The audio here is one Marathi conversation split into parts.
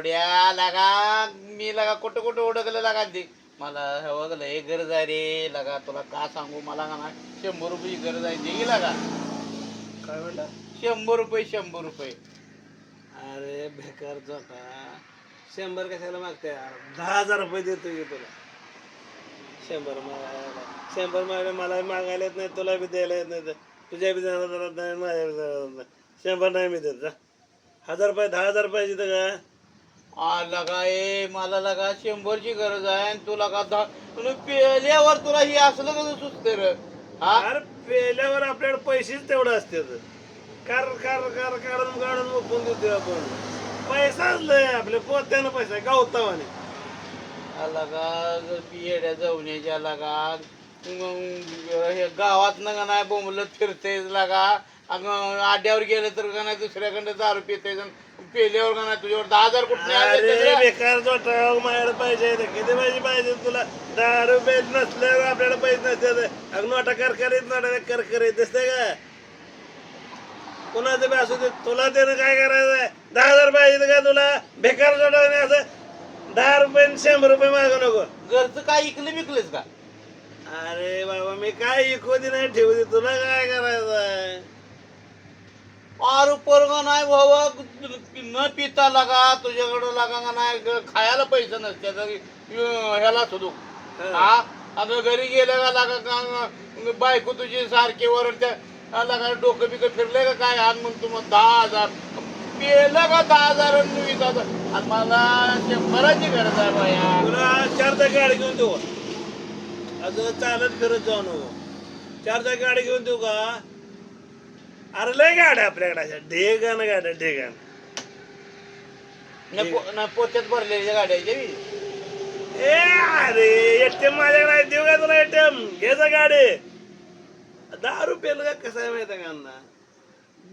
भावड्या लगा मी लगा कुठं कुठं ओळखलं लगा ते मला बघलं हे गरज आहे रे लगा तुला का सांगू मला का ना 100 रुपये गरज आहे दे लगा. काय म्हणला? 100 रुपये 100 रुपये. अरे बेकार जोका 100 कशाला मागते 10,000 रुपये देतो की तुला. 100 मागायला 100 मागायला मला मागायला येत नाही तुला बी द्यायला येत नाही तुझ्या बी देणार नाही माझ्या बी देणार नाही 100 नाही मी देत जा. 1,000 रुपये 10,000 रुपये तिथं का लगा ए मला लगा 100ची गरज आहे आणि तुला का पेल्यावर तुला हे असलं कसं सुचते रे हा. अरे पेल्यावर आपल्याकडे पैसेच तेवढं असतात कार कार कार काढून काढून ओपून देतो आपण पैसाच लय आपल्या पोत्यानं पैसा गावतावाने. लगा येड्या जवण्याच्या लगा हे गावात ना का नाही बोंबलत फिरते लगा आड्यावर गेलं तर का नाही दुसऱ्याकडे दारू पिते पेल्यावर का नाही तुझ्यावर 10,000 कुठे अरे बेकार जोटा माझ्याकडे पाहिजे किती पैसे पाहिजे तुला 10 रुपये नसल्यावर आपल्याला पैसे नसतात नोटा करकरीत नोटा करकरीत दिसते का कुणाचं बी असू दे तुला त्यानं काय करायचं 10,000 पाहिजे का तुला बेकार जोटा असं 10 रुपये 100 रुपये मागू नको. घरचं काय इकलं बिकलंच का. अरे बाबा मी काय इकू दे नाही ठेवू दे तुला काय करायचं अरे पोरगा नाही भावा न पिता लागा तुझ्याकडं लागा का नाही खायला पैसे नसते ह्याला सुधू हा. आता घरी गेलं का लागा का बायको तुझी सारखी वर त्या लागा डोकं बिकं फिरलंय का काय आज मग तुम्हाला 10,000 पेलं का 10,000 आणि 20,000 आणि मला 100ची गरज आहे बाया. तुला 4 चाकी गाडी घेऊन देऊ अजून चालत फिरत जाऊ नको 4 चाकी गाडी घेऊन देऊ का. अरे लय गाड्या आपल्याकडे अशा ढेगानं गाड्या ढेगान पोत्यात भरलेल्या गाड्या ए अरे एटीएम माझ्याकडे देऊ का तुला एटीएम घ्यायचं गाडी 10 रुपयाला का कसं आहे माहिती का अण्णा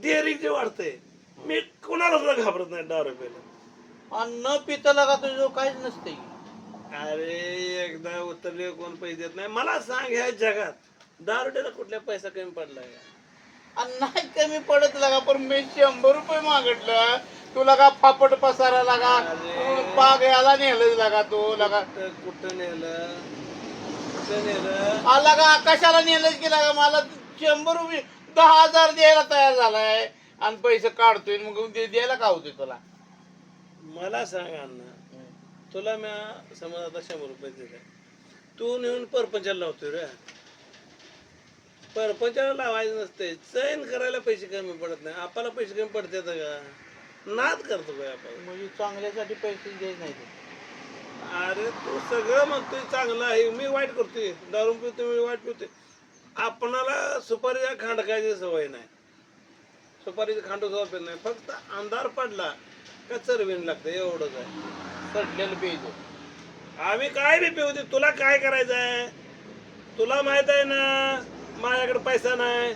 डेअरिंग जे वाढतंय मी कुणाला सुद्धा घाबरत नाही 10 रुपयाला. आणि न पिता लागा तुझं काहीच नसते. अरे एकदा उतरले कोण पैसे देत नाही मला सांग ह्या जगात 10 रुपयाला कुठल्या पैसा कमी पडलाय आणि नाही कमी पडत लागा पण मी 100 रुपये मागितलं तुला का फापट पसारा लागा पाग याला नेलं लागा तो लागा कुठं नेलं कुठं नेलं लागा कशाला नेलंच की लागा मला 100 रुपये 10,000 द्यायला तयार झालाय आणि पैसे काढतोय मग द्यायला का होतोय तुला. मला सांग अण्णा तुला मी समज आता 100 रुपये दिले तू नेऊन परपंचाला लावतोय रे परपंचाला लावायचं नसते चैन करायला पैसे कमी पडत नाही आपल्याला पैसे कमी पडतात का नाद करतो काय आपण म्हणजे चांगल्यासाठी पैसे द्यायचे नाही. अरे तू सगळं म्हणतोय चांगलं आहे मी वाईट करतोय दारू पितोय मी वाईट पितोय आपणाला सुपारीच्या खांडकायची सवय नाही सुपारीचं खांड झोपेत नाही फक्त अंधार पडला का चरवीन लागतं एवढंच आहे सडलेलं प्यायचं आम्ही काय बी पिऊ दे तुला काय करायचं आहे तुला माहित आहे ना माझ्याकडे पैसा नाही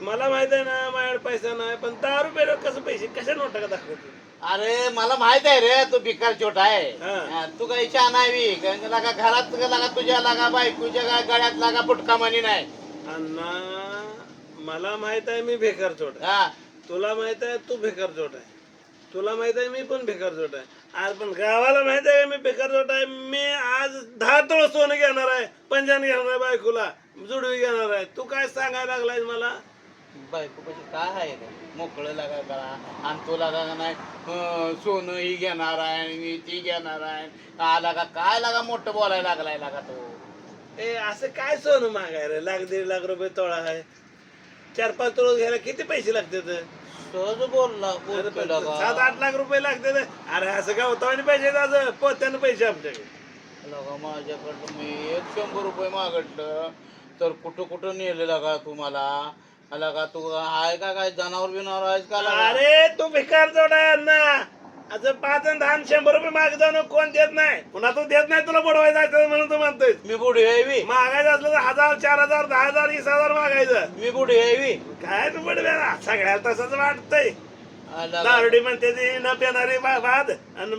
मला माहित आहे ना माझ्याकडे पैसा नाही पण 10 रुपये कसं पैसे कशा नोटा का दाखवतो. अरे मला माहित आहे रे तू भिकार छोटा आहे तू काही छान नाही लागा घरात लागा तुझ्या लागा बायकोच्या गळ्यात लागा फुटका मनी नाही. अण्णा मला माहित आहे मी बेकार चोट आहे तुला माहित आहे तू बेकार चोट आहे तुला माहित आहे मी पण बेकार चोट आहे आज पण गावाला माहित आहे मी बेकार चोट आहे मी आज 10 तोळ सोनं घेणार आहे पंजान घेणार आहे बायकोला जुडवी घेणार आहे तू काय सांगायला लागलाय मला बायको कशी काय आहे रे मोकळं लागा करा आणि तो लागा नाही सोनं ही घेणार आहे आणि ती घेणार आहे आला का काय लागा मोठं बोलायला लागलाय लागा तो. ए असं काय सोनं मागाय रे 1,00,000-1,50,000 रुपये तोळा आहे 4-5 तोळ घ्यायला किती पैसे लागतात सहज बोलला 7-8 लाख रुपये लागतात अरे असं काय होतं आणि पैसे असं पोत्यानं पैसे आमच्याकडे लगा माझ्याकडं मी 100 रुपये मागितलं तर कुठं कुठं नेलं लागा तू मला लगा तू आहे का काय जनावर बिनावर आहेस का अरे तू भिकार जोडा ना असं 5 आणि 10 100 रुपये माग जाऊन कोण देत नाही पुन्हा तू देत नाही तुला बुडवायचं आहे म्हणून तू म्हणतोय मी बुडी यावी मागायचं असलं तर 1,000 4,000 10,000 20,000 मागायचं मी बुडी यावी काय तू बुडव्या सगळ्याला तसंच वाटतंय दारुडी म्हणते ती न पिणारी बाद आणि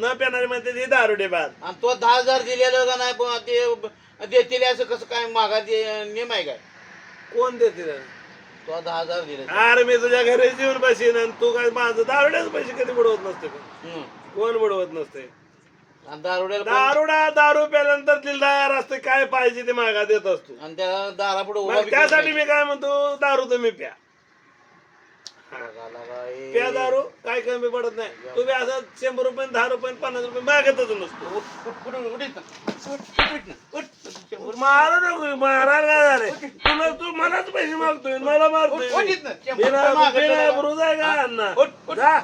न पिणारी म्हणते ती दारुडी बाद आणि तो 10,000 दिलेलं का नाही पण ते देतील असं कसं काय मागा नेम आहे काय कोण देते तो 10,000 दिले अरे मी तुझ्या घरी येऊन बसीन आणि तू काय माझं दारुड्याच पैसे कधी बुडवत नसते का? कोण बुडवत नसते? आणि दारुड्याला दारुडा दारू प्याल्यानंतर दिलदार असते, काय पाहिजे ते मागा देत असतो. आणि त्या दारापुढे उभा मग त्यासाठी मी काय म्हणतो, दारू तुम्ही प्या, प्या दारू, काय कमी पडत नाही. तुम्ही असं 100 रुपये 10 रुपये 50 रुपये मागतच नसतो. मारू नको, मारायला काय झाले तुला? तू मलाच पैसे मागतोय, मला मारतोय. बिना आहे का अण्णा? जा.